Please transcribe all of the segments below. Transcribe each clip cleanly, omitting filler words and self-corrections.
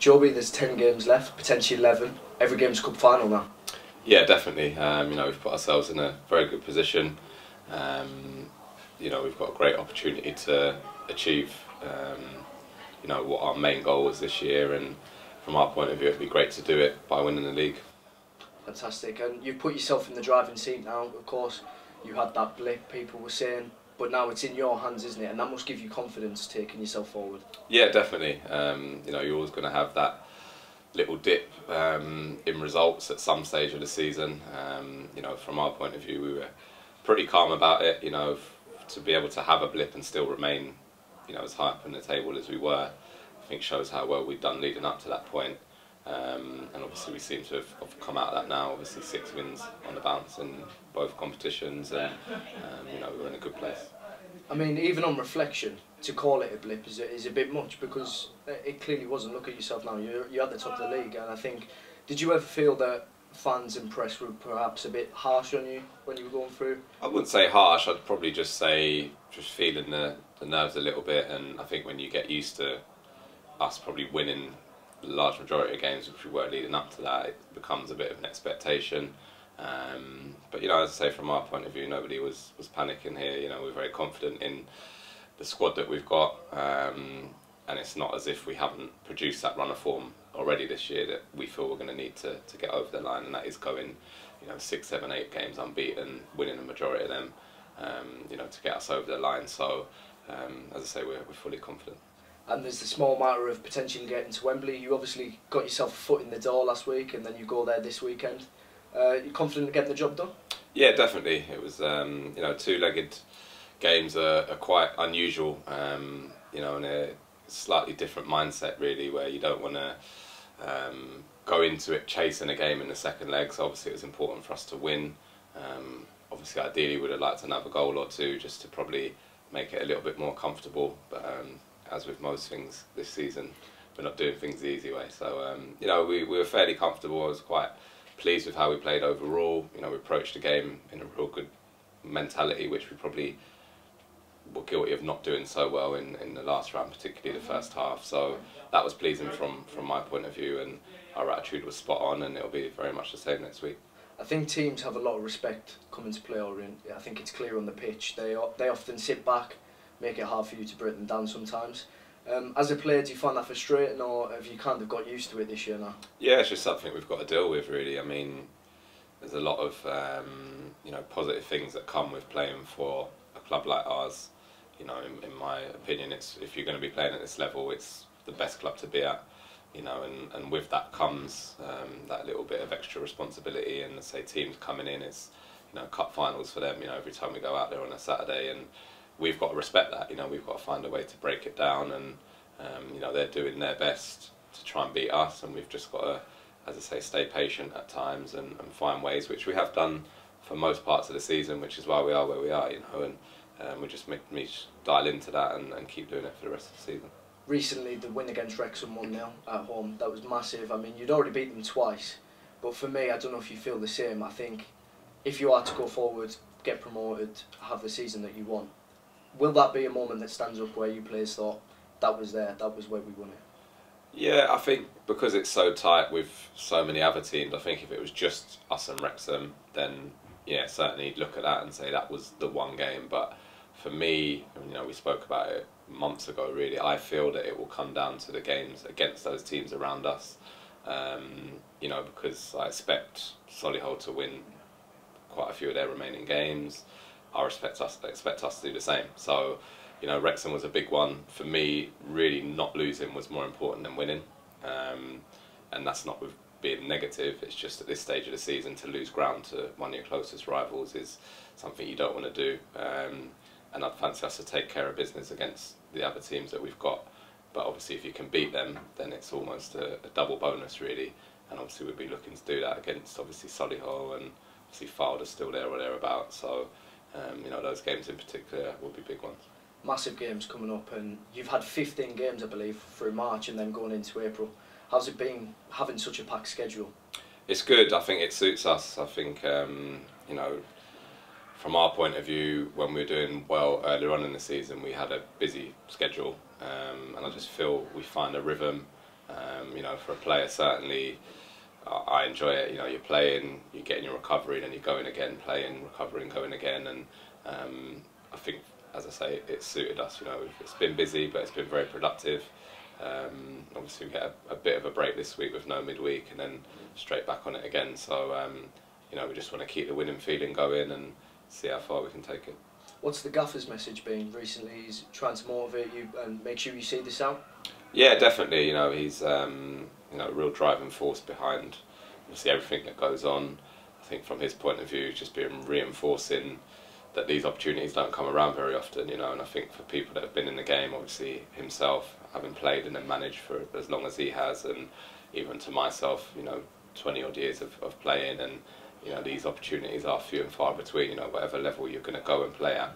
Jobi, there's 10 games left, potentially 11. Every game's cup final now. Yeah, definitely. We've put ourselves in a very good position. We've got a great opportunity to achieve, what our main goal was this year, and from our point of view, it'd be great to do it by winning the league. Fantastic, and you've put yourself in the driving seat now. Of course, you had that blip, people were saying, but now it's in your hands, isn't it? And that must give you confidence taking yourself forward. Yeah, definitely. You're always going to have that little dip in results at some stage of the season. From our point of view, we were pretty calm about it. To be able to have a blip and still remain, as high up in the table as we were, I think shows how well we've done leading up to that point. And obviously we seem to have come out of that now. Obviously 6 wins on the bounce in both competitions, and we're in a good place. I mean, even on reflection, to call it a blip is a bit much, because it clearly wasn't. Look at yourself now, you're at the top of the league, and I think, did you ever feel that fans and press were perhaps a bit harsh on you when you were going through? I wouldn't say harsh, I'd probably just say just feeling the nerves a little bit, and I think when you get used to us probably winning the large majority of games which we were leading up to that, it becomes a bit of an expectation. But as I say, from our point of view, nobody was panicking here. We're very confident in the squad that we've got, and it's not as if we haven't produced that run of form already this year that we feel we're going to need to get over the line, and that is going 6, 7, 8 games unbeaten, winning the majority of them, to get us over the line. So as I say, we're fully confident. And there's the small matter of potentially getting to Wembley. You obviously got yourself a foot in the door last week, and then you go there this weekend. You confident in getting the job done? Yeah, definitely. It was, two-legged games are quite unusual, in a slightly different mindset really, where you don't want to go into it chasing a game in the second leg. So obviously it was important for us to win. Obviously, ideally, we'd have liked another goal or two just to probably make it a little bit more comfortable. But as with most things this season, we're not doing things the easy way. So we were fairly comfortable. I was quite pleased with how we played overall. We approached the game in a real good mentality, which we probably were guilty of not doing so well in the last round, particularly the first half. So that was pleasing from my point of view, and our attitude was spot on, and it'll be very much the same next week. I think teams have a lot of respect coming to play Orient. I think it's clear on the pitch. They often sit back, make it hard for you to break them down sometimes. As a player, do you find that frustrating, or have you kind of got used to it this year now? Yeah, it's just something we've got to deal with, really. I mean, there's a lot of positive things that come with playing for a club like ours. In my opinion, if you're going to be playing at this level, it's the best club to be at. And with that comes that little bit of extra responsibility. And say teams coming in, it's cup finals for them. Every time we go out there on a Saturday, and we've got to respect that. We've got to find a way to break it down, and they're doing their best to try and beat us, and we've just got to, as I say, stay patient at times and find ways, which we have done for most parts of the season, which is why we are where we are. And we just need to dial into that and keep doing it for the rest of the season. Recently, the win against Wrexham 1-0 at home, that was massive. I mean, you'd already beat them twice, but for me, I don't know if you feel the same. I think if you are to go forward, get promoted, have the season that you want, will that be a moment that stands up where you players thought, that was there, that was where we won it? Yeah, I think because it's so tight with so many other teams, I think if it was just us and Wrexham, then yeah, certainly look at that and say that was the one game. But for me, we spoke about it months ago really, I feel that it will come down to the games against those teams around us, because I expect Solihull to win quite a few of their remaining games. I expect us to do the same. So, Wrexham was a big one. For me, really not losing was more important than winning. And that's not with being negative, it's just at this stage of the season to lose ground to one of your closest rivals is something you don't want to do. And I'd fancy us to take care of business against the other teams that we've got. But obviously if you can beat them, then it's almost a double bonus really. And obviously we'd be looking to do that against obviously Solihull, and obviously Fylde's still there or thereabouts. So those games in particular will be big ones. Massive games coming up, and you've had 15 games I believe through March and then going into April. How's it been having such a packed schedule? It's good. I think it suits us. I think from our point of view, when we were doing well earlier on in the season, we had a busy schedule, and I just feel we find a rhythm You know, for a player, certainly I enjoy it. You know, you're playing, you're getting your recovery, then you're going again, playing, recovering, going again, and I think, as I say, it suited us. You know, it's been busy, but it's been very productive. Obviously, we get a bit of a break this week with no midweek, and then straight back on it again. So, you know, we just want to keep the winning feeling going and see how far we can take it. What's the gaffer's message been recently? He's trying to motivate you and make sure you see this out? Yeah, definitely. You know, he's you know, a real driving force behind obviously everything that goes on. I think from his point of view, just been reinforcing that these opportunities don't come around very often, you know, and I think for people that have been in the game, obviously himself, having played and then managed for as long as he has, and even to myself, you know, 20 odd years of playing, and you know, these opportunities are few and far between, you know, whatever level you're going to go and play at.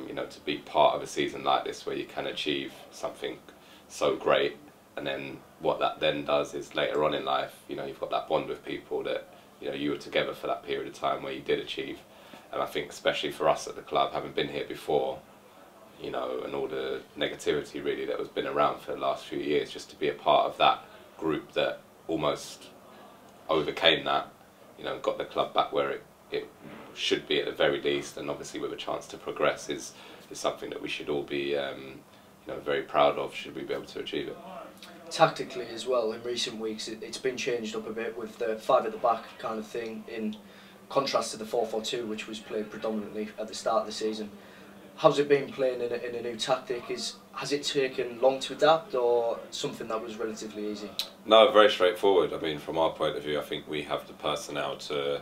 You know, to be part of a season like this where you can achieve something so great, and then what that then does is later on in life, you know, you've got that bond with people that, you know, you were together for that period of time where you did achieve. And I think especially for us at the club, having been here before, you know, and all the negativity really that has been around for the last few years, just to be a part of that group that almost overcame that, you know, got the club back where it should be at the very least, and obviously with a chance to progress is something that we should all be, you know, very proud of, should we be able to achieve it. Tactically as well, in recent weeks, it's been changed up a bit with the 5 at the back kind of thing, in contrast to the 4-4-2, which was played predominantly at the start of the season. How's it been playing in a new tactic? Has it taken long to adapt, or something that was relatively easy? No, very straightforward. I mean, from our point of view, I think we have the personnel to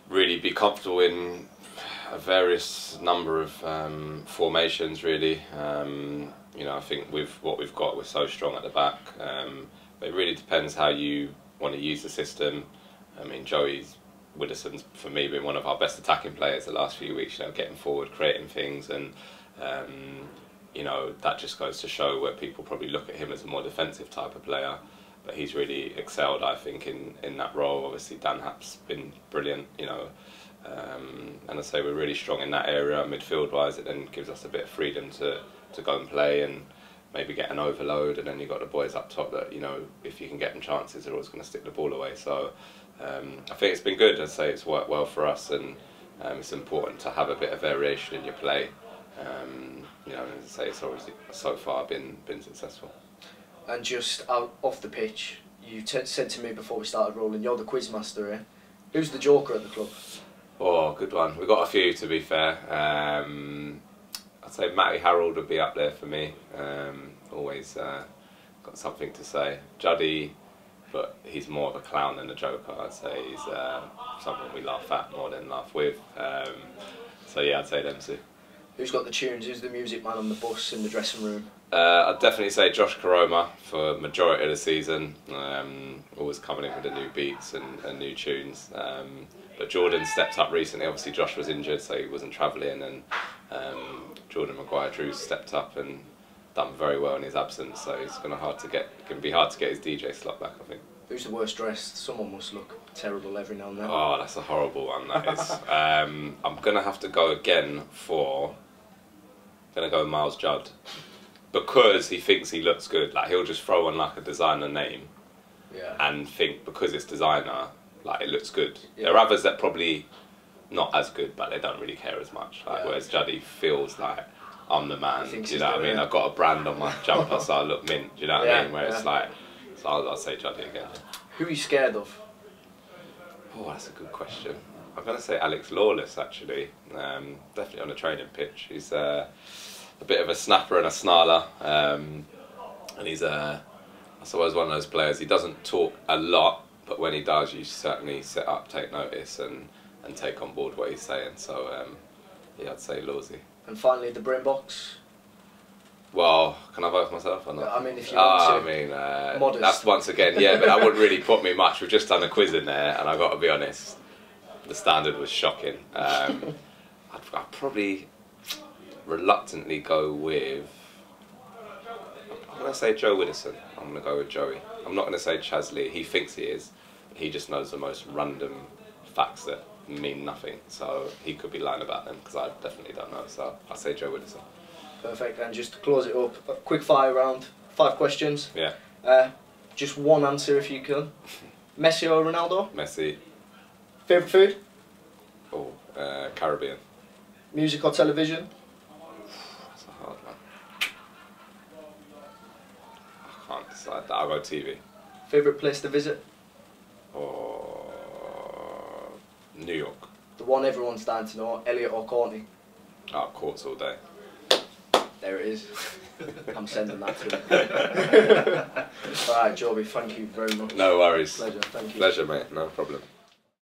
really be comfortable in a various number of formations, really. You know, I think with what we've got, we're so strong at the back. But it really depends how you want to use the system. I mean, Widdowson's, for me, been one of our best attacking players the last few weeks, you know, getting forward, creating things, and you know, that just goes to show where people probably look at him as a more defensive type of player, but he's really excelled, I think, in that role. Obviously Dan Happ's been brilliant, you know, and I say we're really strong in that area midfield wise. It then gives us a bit of freedom to go and play and maybe get an overload, and then you've got the boys up top that, you know, if you can get them chances, they're always going to stick the ball away. So I think it's been good. I'd say it's worked well for us, and it's important to have a bit of variation in your play. You know, as I say, it's always so far been successful. And just out off the pitch, you said to me before we started rolling, you're the quiz master, eh? Who's the joker at the club? Oh, good one. We've got a few, to be fair. I'd say Matty Harold would be up there for me. Always got something to say. Juddy, but he's more of a clown than a joker. I'd say he's someone we laugh at more than laugh with. So yeah, I'd say them two. Who's got the tunes? Who's the music man on the bus, in the dressing room? I'd definitely say Josh Karoma for majority of the season. Always coming in with the new beats and new tunes. But Jordan stepped up recently. Obviously Josh was injured, so he wasn't travelling, and Jordan Maguire-Drew stepped up and done very well in his absence. So it's going to be hard to get his DJ slot back, I think. Who's the worst dressed? Someone must look terrible every now and then. Oh, that's a horrible one, that is. I'm going to have to go again for... I'm going to go Miles Judd. Because he thinks he looks good. Like, he'll just throw on like a designer name, yeah, and think because it's designer, like, it looks good. Yeah. There are others that probably not as good, but they don't really care as much. Like, yeah, whereas Juddy feels like, I'm the man. Do you know what I mean? I've got a brand on my jumper, so I look mint. Do you know what I mean? Where it's like, so I'll say Juddy again. Who are you scared of? Oh, that's a good question. I'm going to say Alex Lawless, actually. Definitely on a training pitch. He's a bit of a snapper and a snarler. And he's, I suppose, one of those players. He doesn't talk a lot, but when he does, you certainly sit up, take notice, and take on board what he's saying. So, yeah, I'd say Lawsy. And finally, the brain box. Well, can I vote for myself or not? I mean, if you want to. I mean, modest. That's once again, yeah, but that wouldn't really put me much. We've just done a quiz in there, and I've got to be honest, the standard was shocking. I'd probably reluctantly go with... I'm going to say Joe Widdowson. I'm going to go with Joey. I'm not going to say Chaz Lee. He thinks he is. He just knows the most random facts that mean nothing. So he could be lying about them, because I definitely don't know. So I'll say Joe Widdowson. Perfect. And just to close it up, a quick fire round, 5 questions. Yeah. Just one answer if you can. Messi or Ronaldo? Messi. Favourite food? Oh, Caribbean. Music or television? That's a hard one. I can't decide that. I'll go TV. Favourite place to visit? Or New York. The one everyone's dying to know, Elliot or Courtney? Oh, courts all day. There it is. I'm sending that to him. Alright, Jobi, thank you very much. No worries. Pleasure, thank you. Pleasure, mate. No problem.